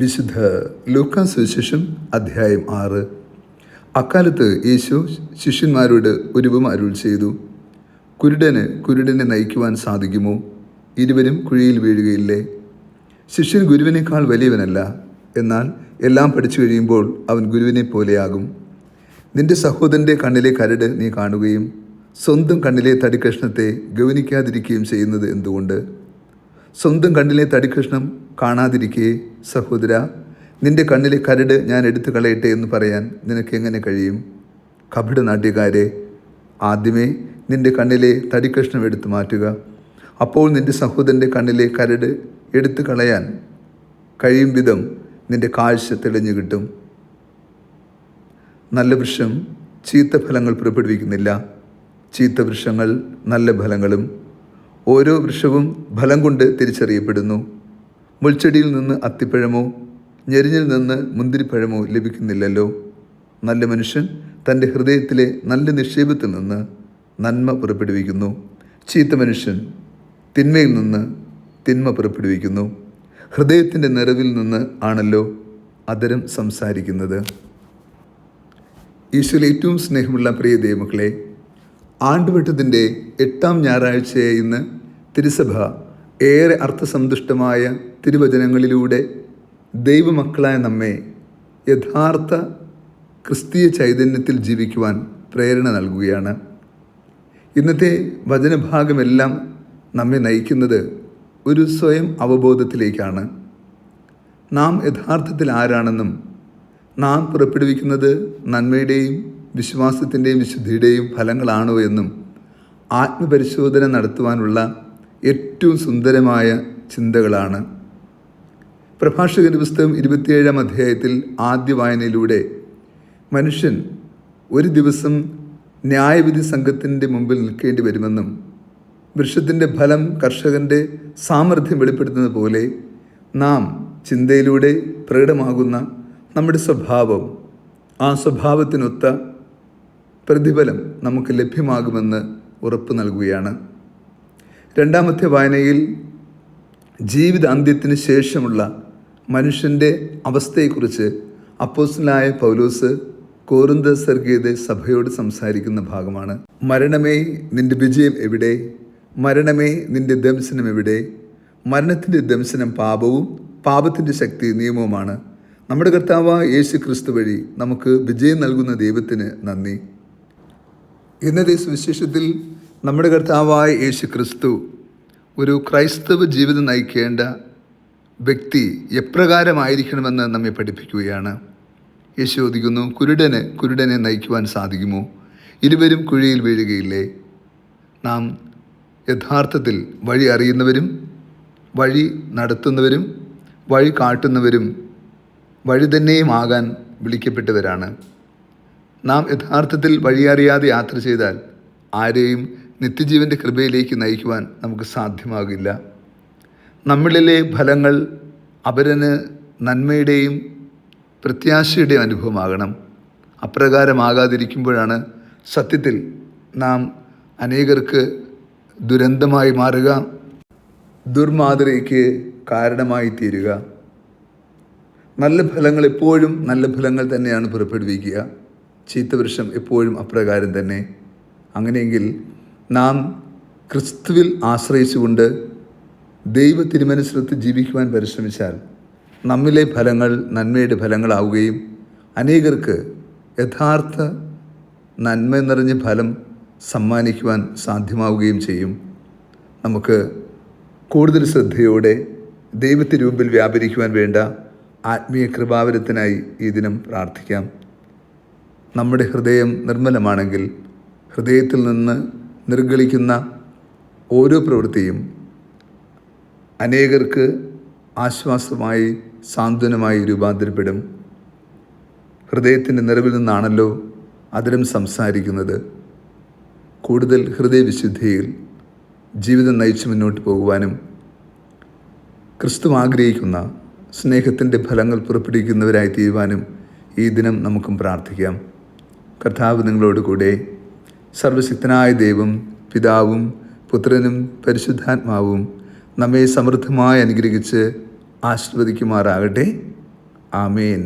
വിശുദ്ധ ലൂക്കാസ് സുവിശേഷം അധ്യായം 6. അക്കാലത്ത് യേശു ശിഷ്യന്മാരോട് ഒരു ഉപമ അരുൾ ചെയ്തു. കുരുടന് കുരുടനെ നയിക്കുവാൻ സാധിക്കുമോ? ഇരുവരും കുഴിയിൽ വീഴുകയില്ലേ? ശിഷ്യൻ ഗുരുവിനേക്കാൾ വലിയവനല്ല, എന്നാൽ എല്ലാം പഠിച്ചു കഴിയുമ്പോൾ അവൻ ഗുരുവിനെ പോലെയാകും. നിന്റെ സഹോദരൻ്റെ കണ്ണിലെ കരട് നീ കാണുകയും സ്വന്തം കണ്ണിലെ തടിക്കഷ്ണത്തെ ഗൗനിക്കാതിരിക്കുകയും ചെയ്യുന്നത് എന്തുകൊണ്ട്? സ്വന്തം കണ്ണിലെ തടിക്കഷ്ണം കാണാതിരിക്കെ സഹോദര, നിന്റെ കണ്ണിലെ കരട് ഞാൻ എടുത്തു കളയട്ടെ എന്ന് പറയാൻ നിനക്ക് എങ്ങനെ കഴിയും? കപടനാട്യക്കാരെ, ആദ്യമേ നിന്റെ കണ്ണിലെ തടിക്കഷ്ണം എടുത്തു മാറ്റുക, അപ്പോൾ നിന്റെ സഹോദരൻ്റെ കണ്ണിലെ കരട് എടുത്തു കളയാൻ കഴിയും വിധം നിന്റെ കാഴ്ച തെളിഞ്ഞു കിട്ടും. നല്ല വൃക്ഷം ചീത്ത ഫലങ്ങൾ പുറപ്പെടുവിക്കുന്നില്ല, ചീത്ത വൃക്ഷങ്ങൾ നല്ല ഫലങ്ങളും. ഓരോ വൃക്ഷവും ഫലം കൊണ്ട് തിരിച്ചറിയപ്പെടുന്നു. മുൾച്ചെടിയിൽ നിന്ന് അത്തിപ്പഴമോ ഞെരിഞ്ഞിൽ നിന്ന് മുന്തിരിപ്പഴമോ ലഭിക്കുന്നില്ലല്ലോ. നല്ല മനുഷ്യൻ തൻ്റെ ഹൃദയത്തിലെ നല്ല നിക്ഷേപത്തിൽ നിന്ന് നന്മ പുറപ്പെടുവിക്കുന്നു. ചീത്ത മനുഷ്യൻ തിന്മയിൽ നിന്ന് തിന്മ പുറപ്പെടുവിക്കുന്നു. ഹൃദയത്തിൻ്റെ നിറവിൽ നിന്ന് ആണല്ലോ അധരം സംസാരിക്കുന്നത്. ഈശോയിൽ ഏറ്റവും സ്നേഹമുള്ള പ്രിയ ദൈവമക്കളെ, ആണ്ടുവട്ടത്തിൻ്റെ 8-ാം ഞായറാഴ്ചയായ ഇന്ന് തിരുസഭ ഏറെ അർത്ഥസന്തുഷ്ടമായ തിരുവചനങ്ങളിലൂടെ ദൈവമക്കളായ നമ്മെ യഥാർത്ഥ ക്രിസ്തീയ ചൈതന്യത്തിൽ ജീവിക്കുവാൻ പ്രേരണ നൽകുകയാണ്. ഇന്നത്തെ വചനഭാഗമെല്ലാം നമ്മെ നയിക്കുന്നത് ഒരു സ്വയം അവബോധത്തിലേക്കാണ്. നാം യഥാർത്ഥത്തിൽ ആരാണെന്നും നാം പുറപ്പെടുവിക്കുന്നത് നന്മയുടെയും വിശ്വാസത്തിൻ്റെയും വിശുദ്ധിയുടെയും ഫലങ്ങളാണോ എന്നും ആത്മപരിശോധന നടത്തുവാനുള്ള ഏറ്റവും സുന്ദരമായ ചിന്തകളാണ്. പ്രഭാഷകന്റെ പുസ്തകം 27-ാം അധ്യായത്തിൽ ആദ്യ വായനയിലൂടെ മനുഷ്യൻ ഒരു ദിവസം ന്യായവിധി സംഘത്തിൻ്റെ മുമ്പിൽ നിൽക്കേണ്ടി വരുമെന്നും വൃക്ഷത്തിൻ്റെ ഫലം കർഷകൻ്റെ സാമർഥ്യം വെളിപ്പെടുത്തുന്നത് പോലെ നാം ചിന്തയിലൂടെ പ്രകടമാകുന്ന നമ്മുടെ സ്വഭാവം, ആ സ്വഭാവത്തിനൊത്ത പ്രതിഫലം നമുക്ക് ലഭ്യമാകുമെന്ന് ഉറപ്പ് നൽകുകയാണ്. രണ്ടാമത്തെ വായനയിൽ ജീവിത അന്ത്യത്തിന് ശേഷമുള്ള മനുഷ്യൻ്റെ അവസ്ഥയെക്കുറിച്ച് അപ്പോസ്തലനായ പൗലോസ് കൊരിന്ത്യർക്കെതിരെ സഭയോട് സംസാരിക്കുന്ന ഭാഗമാണ്. മരണമേ നിന്റെ വിജയം എവിടെ? മരണമേ നിന്റെ ദംശനം എവിടെ? മരണത്തിൻ്റെ ദംശനം പാപവും പാപത്തിൻ്റെ ശക്തി നിയമവുമാണ്. നമ്മുടെ കർത്താവായ യേശു ക്രിസ്തു വഴി നമുക്ക് വിജയം നൽകുന്ന ദൈവത്തിന് നന്ദി. ഇന്നത്തെ സുവിശേഷത്തിൽ നമ്മുടെ കർത്താവായ യേശു ക്രിസ്തു ഒരു ക്രൈസ്തവ ജീവിതം നയിക്കേണ്ട വ്യക്തി എപ്രകാരമായിരിക്കണമെന്ന് നമ്മെ പഠിപ്പിക്കുകയാണ്. യേശു ചോദിക്കുന്നു, കുരുടനെ നയിക്കുവാൻ സാധിക്കുമോ? ഇരുവരും കുഴിയിൽ വീഴുകയില്ലേ? നാം യഥാർത്ഥത്തിൽ വഴി അറിയുന്നവരും വഴി നടത്തുന്നവരും വഴി കാട്ടുന്നവരും വഴി തന്നെയും ആകാൻ വിളിക്കപ്പെട്ടവരാണ്. നാം യഥാർത്ഥത്തിൽ വഴിയറിയാതെ യാത്ര ചെയ്താൽ ആരെയും നിത്യജീവൻ്റെ കൃപയിലേക്ക് നയിക്കുവാൻ നമുക്ക് സാധ്യമാകില്ല. നമ്മളിലെ ഫലങ്ങൾ അപരന് നന്മയുടെയും പ്രത്യാശയുടെയും അനുഭവമാകണം. അപ്രകാരമാകാതിരിക്കുമ്പോഴാണ് സത്യത്തിൽ നാം അനേകർക്ക് ദുരന്തമായി മാറുക, ദുർമാതൃകയ്ക്ക് കാരണമായി തീരുക. നല്ല ഫലങ്ങൾ എപ്പോഴും നല്ല ഫലങ്ങൾ തന്നെയാണ് പുറപ്പെടുവിക്കുക. ചീത്തവൃക്ഷം എപ്പോഴും അപ്രകാരം തന്നെ. അങ്ങനെയെങ്കിൽ നാം ക്രിസ്തുവിൽ ആശ്രയിച്ചുകൊണ്ട് ദൈവ തിരുമനസ്സൊത്ത് ജീവിക്കുവാൻ പരിശ്രമിച്ചാൽ നമ്മിലെ ഫലങ്ങൾ നന്മയുടെ ഫലങ്ങളാവുകയും അനേകർക്ക് യഥാർത്ഥ നന്മ നിറഞ്ഞ ഫലം സമ്മാനിക്കുവാൻ സാധ്യമാവുകയും ചെയ്യും. നമുക്ക് കൂടുതൽ ശ്രദ്ധയോടെ ദൈവത്തിനു മുമ്പിൽ വ്യാപരിക്കുവാൻ വേണ്ട ആത്മീയ കൃപാവരത്തിനായി ഈ ദിനം പ്രാർത്ഥിക്കാം. നമ്മുടെ ഹൃദയം നിർമ്മലമാണെങ്കിൽ ഹൃദയത്തിൽ നിന്ന് നിർഗളിക്കുന്ന ഓരോ പ്രവൃത്തിയും അനേകർക്ക് ആശ്വാസമായി സാന്ത്വനമായി രൂപാന്തരപ്പെടും. ഹൃദയത്തിൻ്റെ നിറവിൽ നിന്നാണല്ലോ അധരം സംസാരിക്കുന്നത്. കൂടുതൽ ഹൃദയവിശുദ്ധിയിൽ ജീവിതം നയിച്ചു മുന്നോട്ട് പോകുവാനും ക്രിസ്തു ആഗ്രഹിക്കുന്ന സ്നേഹത്തിൻ്റെ ഫലങ്ങൾ പുറപ്പെടുവിക്കുന്നവരായി തീരുവാനും ഈ ദിനം നമുക്കും പ്രാർത്ഥിക്കാം. കർത്താവ് നിങ്ങളോട് കൂടെ. സർവശക്തനായ ദൈവം പിതാവും പുത്രനും പരിശുദ്ധാത്മാവും നമ്മെ സമൃദ്ധമായി അനുഗ്രഹിച്ച് ആശീർവദിക്കുമാറാകട്ടെ. ആമേൻ.